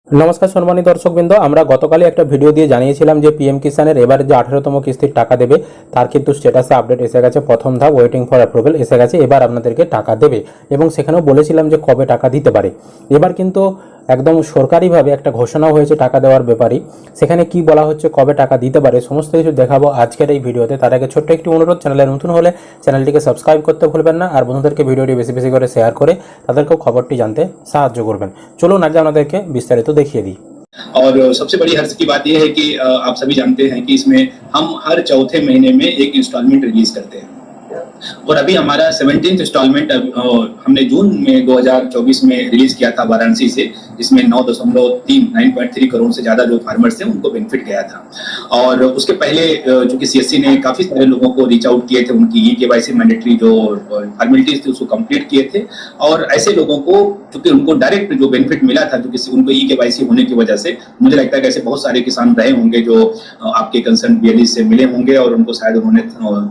নমস্কার সম্মানিত দর্শকবৃন্দ, আমরা গতকালই একটা ভিডিও দিয়ে জানিয়েছিলাম যে পিএম কিষানের এবার যে 18তম কিস্তির টাকা দেবে তার কিন্তু স্ট্যাটাসে আপডেট এসে গেছে। প্রথম ধাপ ওয়েটিং ফর অ্যাপ্রুভাল এসে গেছে, এবার আপনাদেরকে টাকা দেবে এবং সেখানেও বলেছিলাম যে কবে টাকা দিতে পারে। এবার কিন্তু একদম সরকারিভাবে একটা ঘোষণা হয়েছে টাকা দেওয়ার ব্যাপারে। সেখানে কি বলা হচ্ছে, কবে টাকা দিতে পারে, সমস্ত কিছু দেখাবো আজকের এই ভিডিওতে। তার আগে ছোট্ট একটি অনুরোধ, চ্যানেলে নতুন হলে চ্যানেলটিকে সাবস্ক্রাইব করতে ভুলবেন না, আর বন্ধুদেরকে ভিডিওটি বেশি বেশি করে শেয়ার করে তাদেরকেও খবরটি জানতে সাহায্য করবেন। চলুন আজ আপনাদেরকে বিস্তারিত দেখিয়ে দিই। और सबसे बड़ी हर्ष की बात यह है कि आप सभी जानते हैं कि इसमें हम हर चौथे महीने में एक इंस्टॉलमेंट रिलीज करते हैं और अभी हमारा 17th इंस्टॉलमेंट हमने जून में 2024 में रिलीज किया था वाराणसी से, जिसमें 9.3 करोड़ से ज्यादा जो फार्मर्स थे उनको बेनिफिट गया था। और उसके पहले चूंकि सीएससी ने काफी सारे लोगों को रीच आउट किए थे, उनकी केवाईसी मैंडेटरी जो फॉर्मेलिटीज थी उसको कंप्लीट किए थे। और ऐसे लोगों को चूंकि उनको डायरेक्ट जो बेनिफिट मिला था, जो किसी उनको केवाईसी होने की वजह से, मुझे लगता है कि ऐसे बहुत सारे किसान रहे होंगे जो आपके कंसर्न बीएलई से मिले होंगे और उनको शायद उन्होंने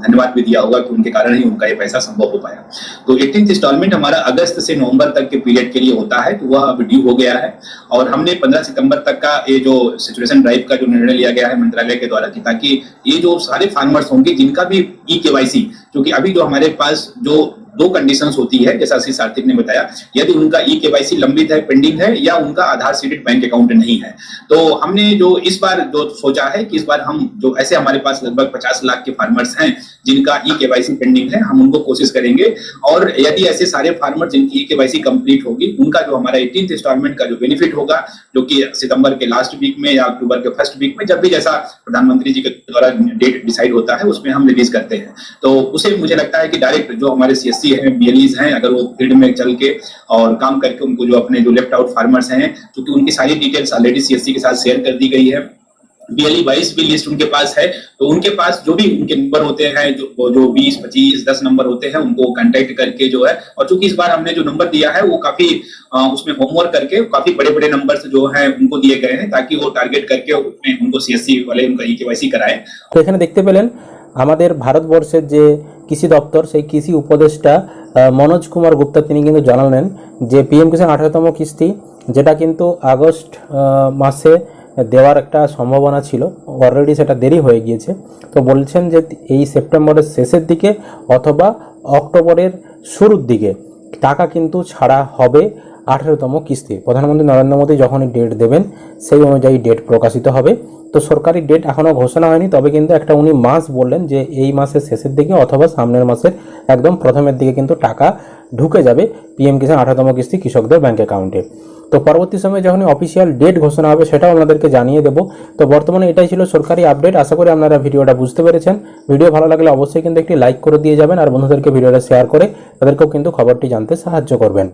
धन्यवाद भी दिया होगा कि उनके कारण ही उनका ये पैसा संभव हो पाया। तो 18th इंस्टॉलमेंट हमारा अगस्त से नवंबर तक के पीरियड के लिए होता है, तो वह अब ड्यू हो गया है। और हमने 15 सितंबर तक का ये जो सिचुएशन ड्राइव का जो निर्णय लिया गया है मंत्रालय के द्वारा, ताकि ये जो सारे फार्मर्स होंगे जिनका भी केवाईसी, क्योंकि अभी जो हमारे पास जो दो कंडीशंस होती है, जैसा श्री सार्थिक ने बताया, यदि उनका केवाईसी लंबित है, पेंडिंग है, या उनका आधार सीडेड बैंक अकाउंट नहीं है। तो हमने जो इस बार जो सोचा है कि इस बार हम जो ऐसे हमारे पास लगभग 50 लाख के फार्मर्स हैं जिनका केवाईसी पेंडिंग है, हम उनको कोशिश करेंगे। और यदि ऐसे सारे फार्मर जिनकी केवाईसी कंप्लीट होगी, उनका जो हमारा 18th इंस्टॉलमेंट का जो बेनिफिट होगा, जो कि सितंबर के लास्ट वीक में या अक्टूबर के फर्स्ट वीक में, जब भी जैसा प्रधानमंत्री जी के द्वारा डेट डिसाइड होता है, उसमें हम रिलीज करते हैं। तो उसे मुझे लगता है कि डायरेक्ट जो हमारे सीएससी हैं, बीएलईज हैं, अगर वो फील्ड में चल के और काम करके उनको जो अपने जो लेफ्ट आउट फार्मर्स हैं, क्योंकि उनकी सारी डिटेल्स ऑलरेडी सीएससी के साथ शेयर कर दी गई है, बीएलई वाइज भी लिस्ट उनके पास है, तो उनके पास जो भी उनके नंबर होते हैं, जो 20, 25, 10 नंबर होते हैं, उनको कांटेक्ट करके जो है, और चूंकि इस बार हमने जो नंबर दिया है वो काफी उसमें होमवर्क करके काफी बड़े बड़े नंबर जो हैं उनको दिए गए हैं, ताकि वो टारगेट करके उनको सीएससी वाले उनका केवाईसी कराएं। তো এখানে দেখতে পেলেন আমাদের ভারতবর্ষের যে কৃষি দপ্তর, সেই কৃষি উপদেষ্টা মনোজ কুমার গুপ্তা, তিনি কিন্তু জানালেন যে পিএম কিষাণ 18তম কিস্তি, যেটা কিন্তু আগস্ট মাসে দেওয়ার একটা সম্ভাবনা ছিল, অলরেডি সেটা দেরি হয়ে গিয়েছে। তো বলছেন যে এই সেপ্টেম্বরের শেষের দিকে অথবা অক্টোবরের শুরুর দিকে টাকা কিন্তু ছাড়া হবে 18তম কিস্তি। প্রধানমন্ত্রী নরেন্দ্র মোদী যখনই ডেট দেবেন সেই অনুযায়ী ডেট প্রকাশিত হবে। তো সরকারি ডেট এখনও ঘোষণা হয়নি, তবে কিন্তু একটা উনি মাস বললেন যে এই মাসের শেষের দিকে অথবা সামনের মাসের একদম প্রথমের দিকে কিন্তু টাকা ঢুকে যাবে পিএম কিষাণ 18তম কিস্তি কৃষকদের ব্যাঙ্ক অ্যাকাউন্টে। তো পরবর্তী সময়ে যখন অফিসিয়াল ডেট ঘোষণা হবে সেটাও আপনাদেরকে জানিয়ে দেবো। তো বর্তমানে এটাই ছিল সরকারি আপডেট। আশা করি আপনারা ভিডিওটা বুঝতে পেরেছেন। ভিডিও ভালো লাগলে অবশ্যই কিন্তু একটি লাইক করে দিয়ে যাবেন, আর বন্ধুদেরকে ভিডিওটা শেয়ার করে তাদেরকেও কিন্তু খবরটি জানতে সাহায্য করবেন।